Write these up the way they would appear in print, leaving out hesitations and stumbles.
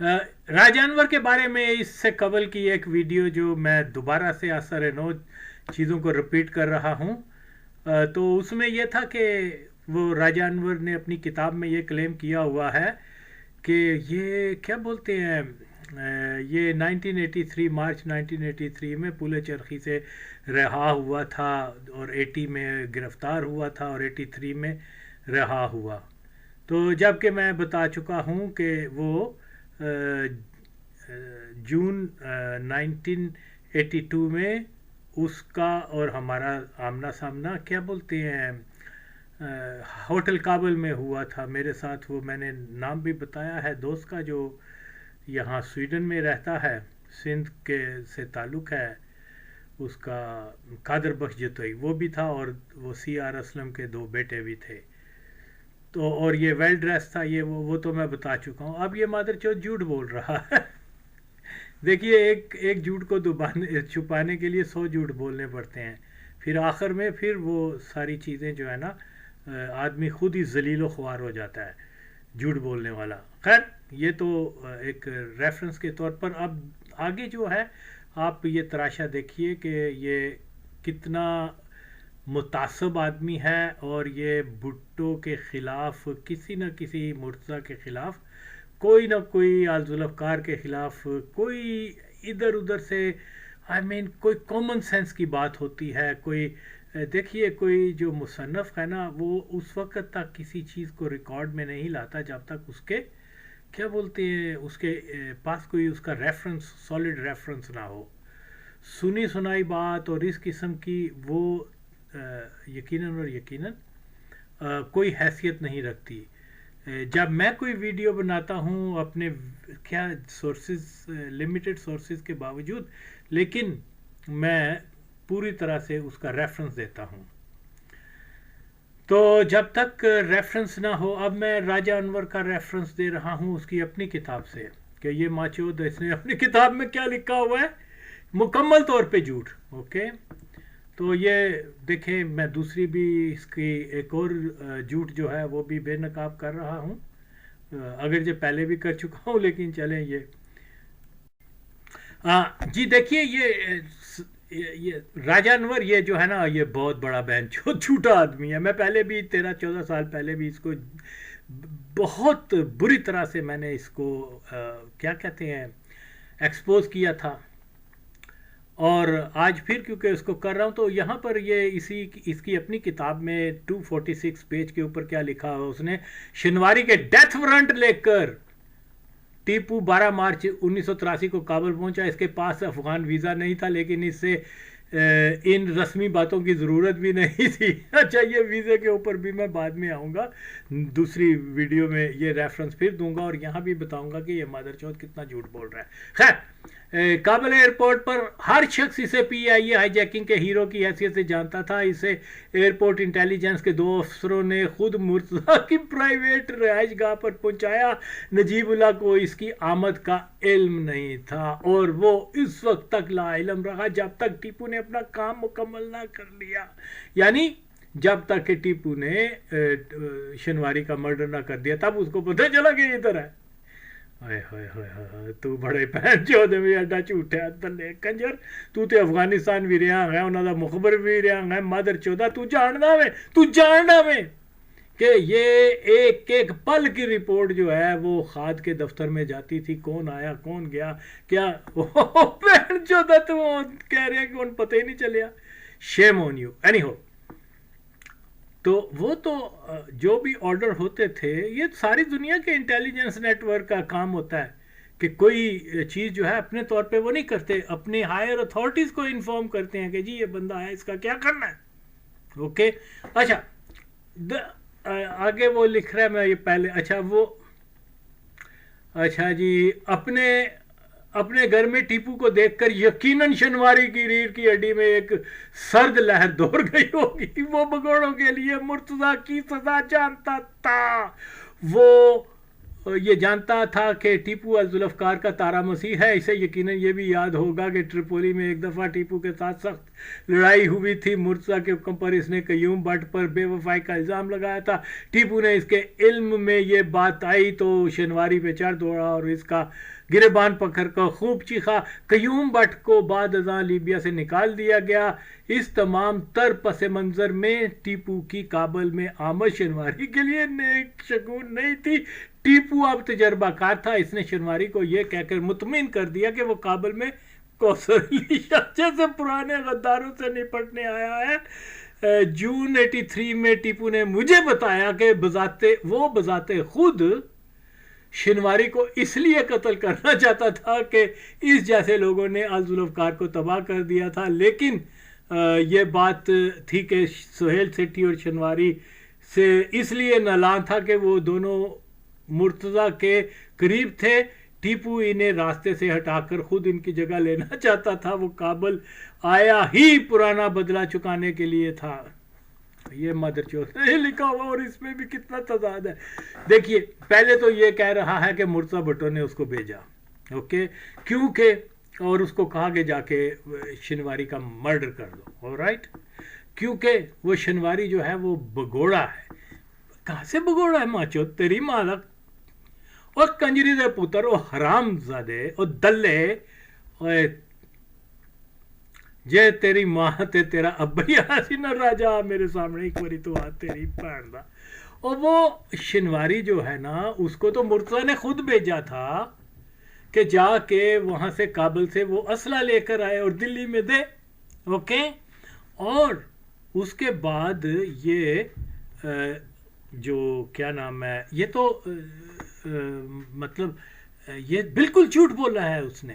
راج انور کے بارے میں اس سے قبل کی ایک ویڈیو جو میں دوبارہ سے اثر نو چیزوں کو رپیٹ کر رہا ہوں، تو اس میں یہ تھا کہ وہ راجہ انور نے اپنی کتاب میں یہ کلیم کیا ہوا ہے کہ یہ کیا بولتے ہیں، یہ 1983 مارچ 1983 میں پولے چرخی سے رہا ہوا تھا، اور 80 میں گرفتار ہوا تھا، اور 83 میں رہا ہوا۔ تو جب کہ میں بتا چکا ہوں کہ وہ جون 1982 میں اس کا اور ہمارا آمنا سامنا کیا بولتے ہیں ہوٹل کابل میں ہوا تھا میرے ساتھ۔ وہ میں نے نام بھی بتایا ہے دوست کا جو یہاں سویڈن میں رہتا ہے، سندھ کے سے تعلق ہے اس کا، قادر بخش جتوئی وہ بھی تھا، اور وہ سی آر اسلم کے دو بیٹے بھی تھے۔ تو اور یہ ویل ڈریس تھا، یہ وہ تو میں بتا چکا ہوں۔ اب یہ مادر چوت جھوٹ بول رہا ہے۔ دیکھیے ایک جھوٹ کو چھپانے کے لیے 100 جھوٹ بولنے پڑتے ہیں، پھر آخر میں پھر وہ ساری چیزیں جو ہے نا، آدمی خود ہی ذلیل و خوار ہو جاتا ہے جھوٹ بولنے والا۔ خیر یہ تو ایک ریفرنس کے طور پر۔ اب آگے جو ہے آپ یہ تراشا دیکھیے کہ یہ کتنا متعصب آدمی ہے، اور یہ بھٹو کے خلاف، کسی نہ کسی مرتضیٰ کے خلاف، کوئی نہ کوئی ذوالفقار کے خلاف، کوئی ادھر ادھر سے کوئی کامن سینس کی بات ہوتی ہے، کوئی دیکھیے کوئی جو مصنف ہے نا وہ اس وقت تک کسی چیز کو ریکارڈ میں نہیں لاتا جب تک اس کے کیا بولتے ہیں اس کے پاس کوئی اس کا ریفرنس، سالڈ ریفرنس نہ ہو۔ سنی سنائی بات اور اس قسم کی وہ یقیناً اور یقیناً کوئی حیثیت نہیں رکھتی۔ جب میں کوئی ویڈیو بناتا ہوں اپنے کیا سورسز، لمیٹڈ سورسز کے باوجود، لیکن میں پوری طرح سے اس کا ریفرنس دیتا ہوں۔ تو جب تک ریفرنس نہ ہو، اب میں راجہ انور کا ریفرنس دے رہا ہوں اس کی اپنی کتاب سے کہ یہ ماچود اس نے اپنی کتاب میں کیا لکھا ہوا ہے، مکمل طور پہ جھوٹ۔ اوکے، تو یہ دیکھیں میں دوسری بھی اس کی ایک اور جھوٹ جو ہے وہ بھی بے نقاب کر رہا ہوں، اگرچہ پہلے بھی کر چکا ہوں، لیکن چلیں یہ جی دیکھیے یہ راجہ انور یہ جو ہے نا یہ بہت بڑا بہن جھوٹا آدمی ہے۔ میں پہلے بھی 13-14 سال پہلے بھی اس کو بہت بری طرح سے میں نے اس کو کیا کہتے ہیں ایکسپوز کیا تھا، اور آج پھر کیونکہ اس کو کر رہا ہوں تو یہاں پر یہ اس کی اپنی کتاب میں 246 پیج کے اوپر کیا لکھا ہوا، اس نے شنواری کے ڈیتھ وارنٹ لے کر ٹیپو 12 مارچ 1983 کو کابل پہنچا، اس کے پاس افغان ویزا نہیں تھا لیکن اس سے ان رسمی باتوں کی ضرورت بھی نہیں تھی۔ اچھا یہ ویزے کے اوپر بھی میں بعد میں آؤں گا، دوسری ویڈیو میں یہ ریفرنس پھر دوں گا، اور یہاں بھی بتاؤں گا کہ یہ مادر چوت کتنا جھوٹ بول رہا ہے۔ خیر کابل ایئرپورٹ پر ہر شخص اسے پی آئی اے ہائی جیکنگ کے ہیرو کی حیثیت سے جانتا تھا۔ اسے ایئرپورٹ انٹیلیجنس کے 2 افسروں نے خود مرتضیٰ کی پرائیویٹ رہائش گاہ پر پہنچایا۔ نجیب اللہ کو اس کی آمد کا علم نہیں تھا، اور وہ اس وقت تک لا علم رہا جب تک ٹیپو نے اپنا کام مکمل نہ کر لیا، یعنی جب تک کہ ٹیپو نے شنواری کا مرڈر نہ کر دیا تب اس کو پتہ چلا کہ ادھر ہے۔ تو بڑے پہن چودے میں اڈا جھوٹے دلے کنجر، تو تے افغانستان بھی رہا ہے، انہوں دا مخبر بھی رہا ہے، مادر چودہ تو جاننا میں کہ یہ ایک ایک پل کی رپورٹ جو ہے وہ خاد کے دفتر میں جاتی تھی، کون آیا کون گیا، کیا پہن چودہ تو کہہ رہے ہیں کہ ان پتہ ہی نہیں چلیا۔ شیم آن یو۔ اینی ہو، تو وہ تو جو بھی آرڈر ہوتے تھے، یہ ساری دنیا کے انٹیلیجنس نیٹ ورک کا کام ہوتا ہے کہ کوئی چیز جو ہے اپنے طور پہ وہ نہیں کرتے، اپنے ہائر اتھارٹیز کو انفارم کرتے ہیں کہ جی یہ بندہ ہے، اس کا کیا کرنا ہے۔ اوکے، اچھا آگے وہ لکھ رہا ہے، میں یہ پہلے اچھا جی اپنے گھر میں ٹیپو کو دیکھ کر یقیناً شنواری کی ریڑھ کی ہڈی میں ایک سرد لہر دوڑ گئی ہوگی۔ وہ بگوڑوں کے لیے مرتضیٰ کی سزا جانتا تھا، وہ یہ جانتا تھا کہ ٹیپو الذوالفقار کا تارا مسیح ہے. اسے یقیناً یہ بھی یاد ہوگا کہ ٹریپولی میں ایک دفعہ ٹیپو کے ساتھ سخت لڑائی ہوئی تھی. مرتضیٰ کے حکم پر اس نے قیوم بٹ پر بے وفائی کا الزام لگایا تھا. ٹیپو نے اس کے علم میں یہ بات آئی تو شنواری پہ چڑھ دوڑا اور اس کا گریبان پکڑ کر خوب چیخا. قیوم بٹ کو بعد ازاں لیبیا سے نکال دیا گیا. اس تمام تر پس منظر میں ٹیپو کی کابل میں آمد شنواری کے لیے نیک شگون نہیں تھی. ٹیپو اب تجربہ کار تھا. اس نے شنواری کو یہ کہہ کر مطمئن کر دیا کہ وہ کابل میں کوسرلی جیسے پرانے غداروں سے نپٹنے آیا ہے. جون 83 میں ٹیپو نے مجھے بتایا کہ بذات خود شنواری کو اس لیے قتل کرنا چاہتا تھا کہ اس جیسے لوگوں نے الذوالفقار کو تباہ کر دیا تھا. لیکن یہ بات تھی کہ سہیل سیٹھی اور شنواری سے اس لیے نالاں تھا کہ وہ دونوں مرتضیٰ کے قریب تھے. ٹیپو انہیں راستے سے ہٹا کر خود ان کی جگہ لینا چاہتا تھا. وہ کابل آیا ہی پرانا بدلہ چکانے کے لیے تھا. یہ مدر چوتھ نہیں لکھا ہوا اور اس میں بھی کتنا تضاد ہے. دیکھیے پہلے تو یہ کہہ رہا ہے کہ مرتضیٰ بھٹو نے اس کو بھیجا اوکے کیونکہ اور اس کو کہا کہ جا کے شنواری کا مرڈر کر دو. آلرائٹ کیونکہ وہ شنواری جو ہے وہ بگوڑا ہے. کہاں سے بگوڑا ہے ماں چوت تیری مالک اور کنجری دے پتر اور حرام زادے اور دلے اور جے تیری ماں تے تیرا ابا ہی آسی نہ راجا میرے سامنے ایک باری تو آ تیری پہن دا. اور وہ شنواری جو ہے نا اس کو تو مرتضیٰ نے خود بھیجا تھا کہ جا کے وہاں سے کابل سے وہ اسلحہ لے کر آئے اور دلی میں دے. اوکے اور اس کے بعد یہ جو کیا نام ہے یہ تو مطلب یہ بالکل جھوٹ بولا ہے اس نے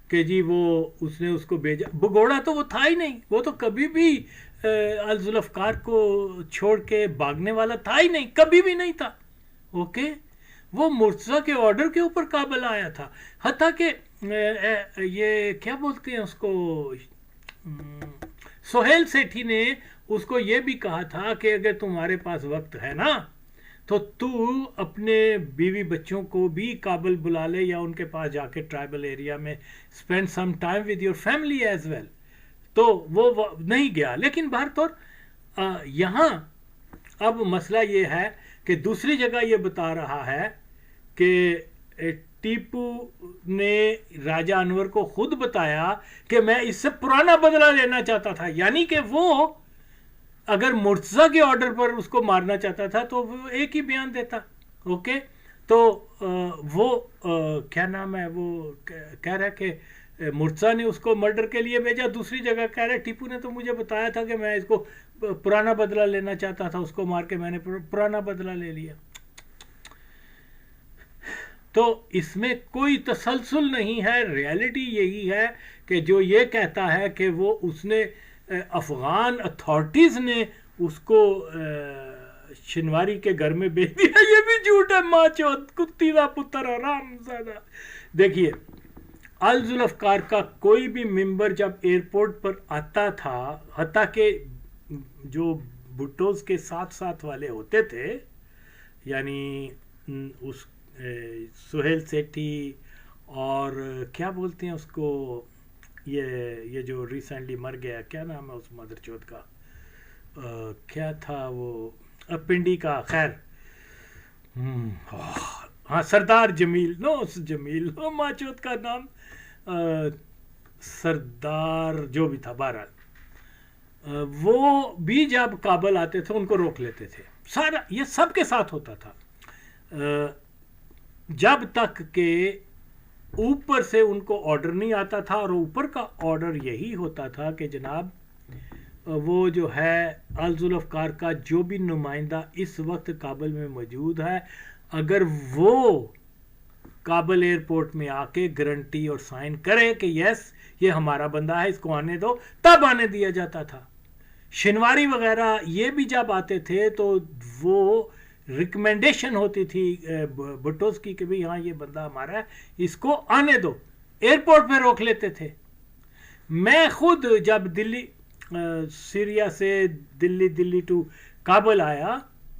کہ جی وہ اس نے اس کو بھیجا. بگوڑا تو وہ تھا ہی نہیں. وہ تو کبھی بھی الذوالفقار کو چھوڑ کے بھاگنے والا تھا ہی نہیں. کبھی بھی نہیں تھا. اوکے وہ مرتضیٰ کے آرڈر کے اوپر کابل آیا تھا. حتیٰ کہ یہ کیا بولتے ہیں اس کو سہیل سیٹھی نے اس کو یہ بھی کہا تھا کہ اگر تمہارے پاس وقت ہے نا تو اپنے بیوی بچوں کو بھی کابل بلا لے یا ان کے پاس جا کے ٹرائبل ایریا میں spend some time with your family as well. تو وہ نہیں گیا. لیکن بہرطور یہاں اب مسئلہ یہ ہے کہ دوسری جگہ یہ بتا رہا ہے کہ ٹیپو نے راجہ انور کو خود بتایا کہ میں اس سے پرانا بدلہ لینا چاہتا تھا. یعنی کہ وہ اگر مرتضیٰ کے آرڈر پر اس کو مارنا چاہتا تھا تو وہ ایک ہی بیان دیتا. اوکے تو وہ کیا نام ہے وہ کہہ رہا ہے کہ مرتضیٰ نے اس کو مرڈر کے لیے بھیجا. دوسری جگہ کہہ رہا ہے ٹیپو نے تو مجھے بتایا تھا کہ میں اس کو پرانا بدلہ لینا چاہتا تھا. اس کو مار کے میں نے پرانا بدلہ لے لیا. تو اس میں کوئی تسلسل نہیں ہے. ریالٹی یہی ہے کہ جو یہ کہتا ہے کہ وہ اس نے افغان اتھارٹیز نے اس کو شنواری کے گھر میں بھیج دیا یہ بھی جھوٹ ہے. ماں چوت کتی دا پتر حرام زادہ. دیکھیے الذوالفقار کا کوئی بھی ممبر جب ایئرپورٹ پر آتا تھا حتیٰ کہ جو بھٹوز کے ساتھ ساتھ والے ہوتے تھے یعنی اس سہیل سیٹھی اور کیا بولتے ہیں اس کو یہ جو ریسنٹلی مر گیا کیا نام ہے اس مدر چوت کا کیا تھا وہ پنڈی کا خیر ہاں سردار جمیل جمیل ماں چوت کا نام سردار جو بھی تھا. بہرحال وہ بھی جب کابل آتے تھے ان کو روک لیتے تھے. سارا یہ سب کے ساتھ ہوتا تھا جب تک کہ اوپر سے ان کو آرڈر نہیں آتا تھا. اور اوپر کا آرڈر یہی ہوتا تھا کہ جناب وہ جو ہے الذوالفقار کا جو بھی نمائندہ اس وقت کابل میں موجود ہے اگر وہ کابل ایئرپورٹ میں آ کے گارنٹی اور سائن کرے کہ یس یہ ہمارا بندہ ہے اس کو آنے دو تب آنے دیا جاتا تھا. شنواری وغیرہ یہ بھی جب آتے تھے تو وہ ریکمنڈیشن ہوتی تھی بھٹوز کی کہ بھئی ہاں یہ بندہ ہمارا ہے اس کو آنے دو. ایئرپورٹ پہ روک لیتے تھے. میں خود جب دلی سیریا سے دلی ٹو کابل آیا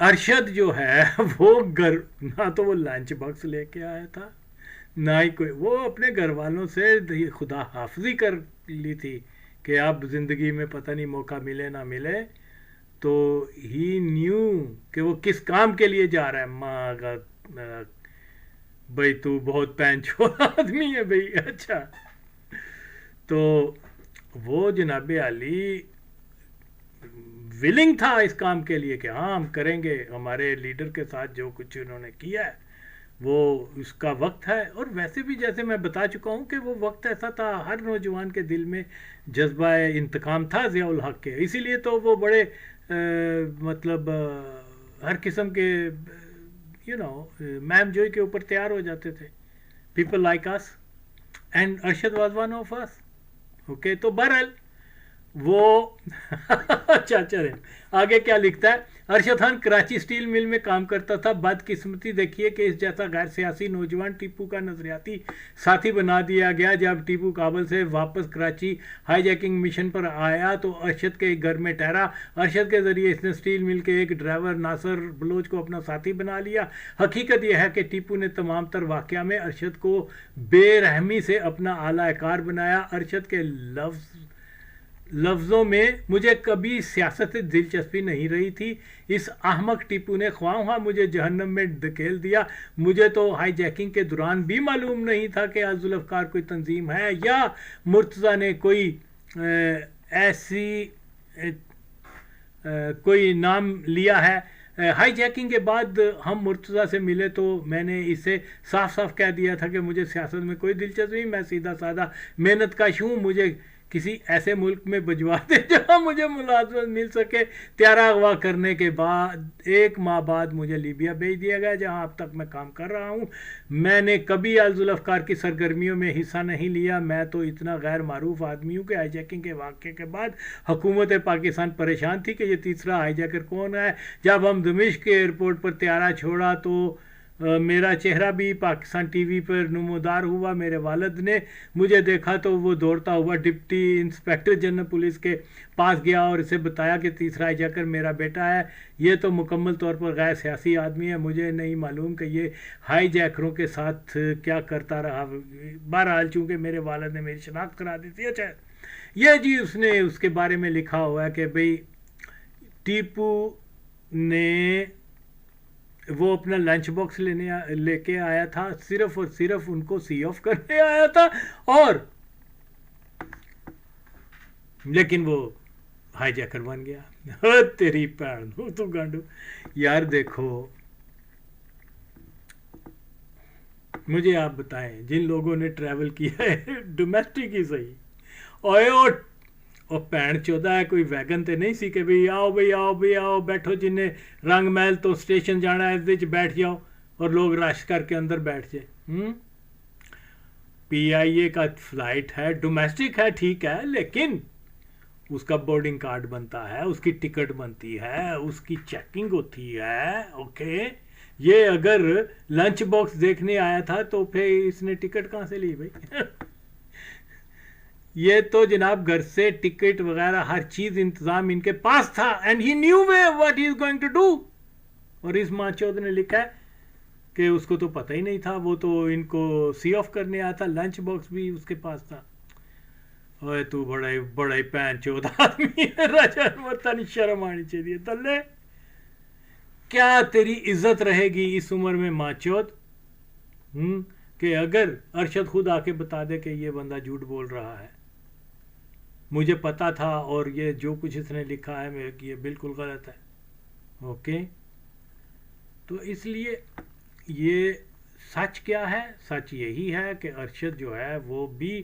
ارشد جو ہے وہ نہ تو وہ لنچ باکس لے کے آیا تھا، نہ ہی کوئی، وہ اپنے گھر والوں سے خدا حافظی کر لی تھی کہ اب زندگی میں پتہ نہیں موقع ملے نہ ملے، تو ہی نیو کہ وہ کس کام کے لیے جا رہا ہے. ماں کا بھائی تو بہت پین چھوڑا آدمی ہے بھائی. اچھا تو وہ جناب علی ولنگ تھا اس کام کے لیے کہ ہاں ہم کریں گے، ہمارے لیڈر کے ساتھ جو کچھ انہوں نے کیا ہے وہ اس کا وقت ہے. اور ویسے بھی جیسے میں بتا چکا ہوں کہ وہ وقت ایسا تھا، ہر نوجوان کے دل میں جذبہ انتقام تھا ضیاء الحق کے، اسی لیے تو وہ بڑے مطلب ہر قسم کے میم جوئی کے اوپر تیار ہو جاتے تھے. People like us and Arshad was one of us. Okay تو بہرحال وہ اچھا چلیں آگے کیا لکھتا ہے. ارشد خان کراچی اسٹیل مل میں کام کرتا تھا. بدقسمتی دیکھیے کہ اس جیسا غیر سیاسی نوجوان ٹیپو کا نظریاتی ساتھی بنا دیا گیا. جب ٹیپو کابل سے واپس کراچی ہائی جیکنگ مشن پر آیا تو ارشد کے گھر میں ٹھہرا. ارشد کے ذریعے اس نے اسٹیل مل کے ایک ڈرائیور ناصر بلوچ کو اپنا ساتھی بنا لیا. حقیقت یہ ہے کہ ٹیپو نے تمام تر واقعہ میں ارشد کو بے رحمی سے اپنا اعلی کار بنایا. ارشد کے لفظوں میں مجھے کبھی سیاست سے دلچسپی نہیں رہی تھی. اس احمق ٹیپو نے خواہ مجھے جہنم میں دھکیل دیا. مجھے تو ہائی جیکنگ کے دوران بھی معلوم نہیں تھا کہ ذوالفقار کوئی تنظیم ہے یا مرتضیٰ نے کوئی ایسی کوئی نام لیا ہے. ہائی جیکنگ کے بعد ہم مرتضیٰ سے ملے تو میں نے اسے صاف صاف کہہ دیا تھا کہ مجھے سیاست میں کوئی دلچسپی نہیں، میں سیدھا سادہ محنت کش ہوں. مجھے کسی ایسے ملک میں بھجوا دے جہاں مجھے ملازمت مل سکے. 13 اغوا کرنے کے بعد 1 ماہ بعد مجھے لیبیا بھیج دیا گیا جہاں اب تک میں کام کر رہا ہوں. میں نے کبھی ذوالفقار کی سرگرمیوں میں حصہ نہیں لیا. میں تو اتنا غیر معروف آدمی ہوں کہ ہائی جیکنگ کے واقعے کے بعد حکومت پاکستان پریشان تھی کہ یہ تیسرا ہائی جیکر کون ہے. جب ہم دمشق کے ایئرپورٹ پر طیارہ چھوڑا تو میرا چہرہ بھی پاکستان ٹی وی پر نمودار ہوا. میرے والد نے مجھے دیکھا تو وہ دوڑتا ہوا ڈپٹی انسپیکٹر جنرل پولیس کے پاس گیا اور اسے بتایا کہ تیسرا ہائی جیکر میرا بیٹا ہے. یہ تو مکمل طور پر غیر سیاسی آدمی ہے. مجھے نہیں معلوم کہ یہ ہائی جیکروں کے ساتھ کیا کرتا رہا. بہرحال چونکہ میرے والد نے میری شناخت کرا دی تھی. اچھا یہ جی اس نے اس کے بارے میں لکھا ہوا ہے کہ بھئی ٹیپو نے وہ اپنا لنچ باکس لے کے آیا تھا، صرف اور صرف ان کو سی آف کرنے آیا تھا، اور لیکن وہ ہائی جیکر بن گیا. تیری پیڑ تو گانڈو. یار دیکھو مجھے آپ بتائیں جن لوگوں نے ٹریول کیا ہے ڈومیسٹک ہی صحیح، اور پین چودہ ہے کوئی ویگن تے نہیں سی کہ بھئی آؤ بھئی آؤ بھئی آؤ بیٹھو، جنہیں رنگ محل تو اسٹیشن جانا ہے اس بیٹھ جاؤ اور لوگ رش کر کے اندر بیٹھ جائے. پی آئی اے کا فلائٹ ہے، ڈومیسٹک ہے ٹھیک ہے، لیکن اس کا بورڈنگ کارڈ بنتا ہے، اس کی ٹکٹ بنتی ہے، اس کی چیکنگ ہوتی ہے. اوکے یہ اگر لنچ باکس دیکھنے آیا تھا تو پھر اس نے ٹکٹ کہاں سے لی بھائی؟ یہ تو جناب گھر سے ٹکٹ وغیرہ ہر چیز انتظام ان کے پاس تھا. And he knew what he is going to do. اور اس ماں چود نے لکھا ہے کہ اس کو تو پتہ ہی نہیں تھا، وہ تو ان کو سی آف کرنے آیا تھا، لنچ باکس بھی اس کے پاس تھا. اوے تو بڑا ہی پین چود آدمی ہے راجا، مرتا نہیں شرم آنی چاہیے تلے. کیا تیری عزت رہے گی اس عمر میں ماں چود کہ اگر ارشد خود آ کے بتا دے کہ یہ بندہ جھوٹ بول رہا ہے، مجھے پتا تھا اور یہ جو کچھ اس نے لکھا ہے یہ بالکل غلط ہے. اوکے تو اس لیے یہ سچ کیا ہے؟ سچ یہی ہے کہ ارشد جو ہے وہ بھی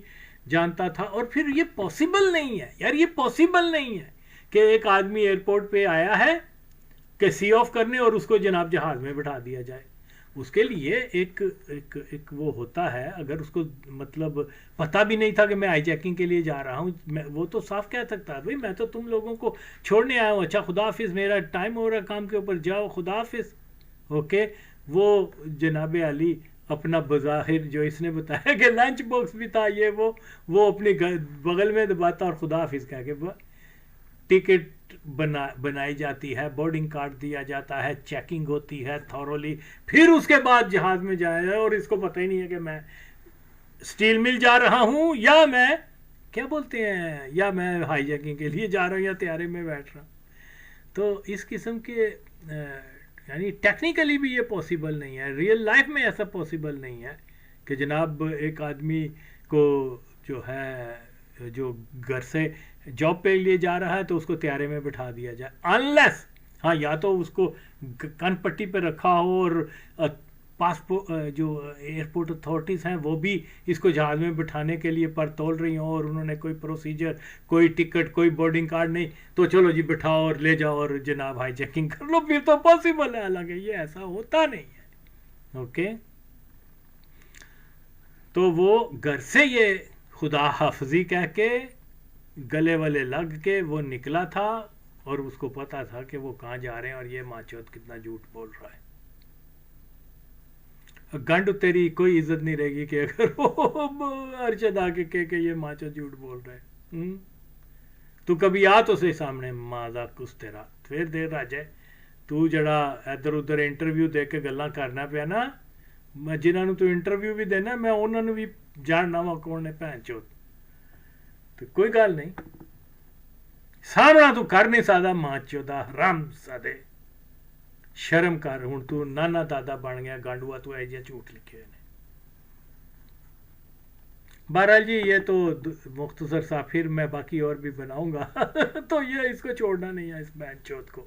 جانتا تھا. اور پھر یہ پاسبل نہیں ہے یار، یہ پاسبل نہیں ہے کہ ایک آدمی ایئرپورٹ پہ آیا ہے کہ سی آف کرنے اور اس کو جناب جہاز میں بٹھا دیا جائے. اس کے لیے ایک وہ ہوتا ہے، اگر اس کو مطلب پتہ بھی نہیں تھا کہ میں ہائی جیکنگ کے لیے جا رہا ہوں، وہ تو صاف کہہ سکتا ہے بھائی میں تو تم لوگوں کو چھوڑنے آیا ہوں، اچھا خدا حافظ، میرا ٹائم ہو رہا ہے کام کے اوپر، جاؤ خدا حافظ. اوکے وہ جناب علی اپنا بظاہر جو اس نے بتایا کہ لنچ باکس بھی تھا یہ وہ اپنے بغل میں دباتا اور خدا حافظ کہہ کے ٹکٹ بنائی جاتی ہے، بورڈنگ کارڈ دیا جاتا ہے، چیکنگ ہوتی ہے تھورولی، پھر اس کے بعد جہاز میں جایا، اور اس کو پتہ ہی نہیں ہے کہ میں اسٹیل مل جا رہا ہوں یا میں کیا بولتے ہیں، یا میں ہائی جیکنگ کے لیے جا رہا ہوں یا طیارے میں بیٹھ رہا ہوں. تو اس قسم کے یعنی ٹیکنیکلی بھی یہ پاسبل نہیں ہے، ریئل لائف میں ایسا پاسبل نہیں ہے کہ جناب ایک آدمی کو جو ہے جو گھر سے جاب پہ لیے جا رہا ہے تو اس کو طیارے میں بٹھا دیا جائے، انلیس ہاں یا تو اس کو کن پٹی پہ رکھا ہو، اور پاسپورٹ جو ایئرپورٹ اتھارٹیز ہیں وہ بھی اس کو جہاز میں بٹھانے کے لیے پر تول رہی ہوں، اور انہوں نے کوئی پروسیجر، کوئی ٹکٹ، کوئی بورڈنگ کارڈ نہیں، تو چلو جی بٹھاؤ اور لے جاؤ اور جناب ہائی چیکنگ کر لو، پھر تو پاسبل ہے. حالانکہ یہ ایسا ہوتا نہیں ہے. اوکے، تو وہ گھر سے یہ خدا حافظی کہہ کے گلے والے لگ کے وہ نکلا تھا، اور اس کو پتا تھا کہ وہ کہاں جا رہے ہیں، اور یہ ماچوت کتنا جھوٹ بول رہا ہے. گنڈ تیری کوئی عزت نہیں رہے گی کہ اگر وہ ارشد آ کے کہ یہ ماچو جھوٹ بول رہا ہے. تو کبھی آ تو صحیح سامنے ماذا کس تیرا پھر دیر راجے تو جڑا ادھر ادھر انٹرویو دے کے گلاں کرنا پیا نا، میں جنہوں تو انٹرویو بھی دینا میں انہوں نے بھی جاننا وا کون نے بھین چوت. تو کوئی گل نہیں، سامنا تو کر نہیں سکتا ماں چودا حرام زادے، شرم کر. ہوں تو نانا دادا بن گیا گانڈوا، تو ایجے جھوٹ لکھے ہوئے نے. بہرحال جی یہ تو مختصر سا، پھر میں باقی اور بھی بناؤں گا تو یہ اس کو چھوڑنا نہیں ہے اس بہن چوت کو.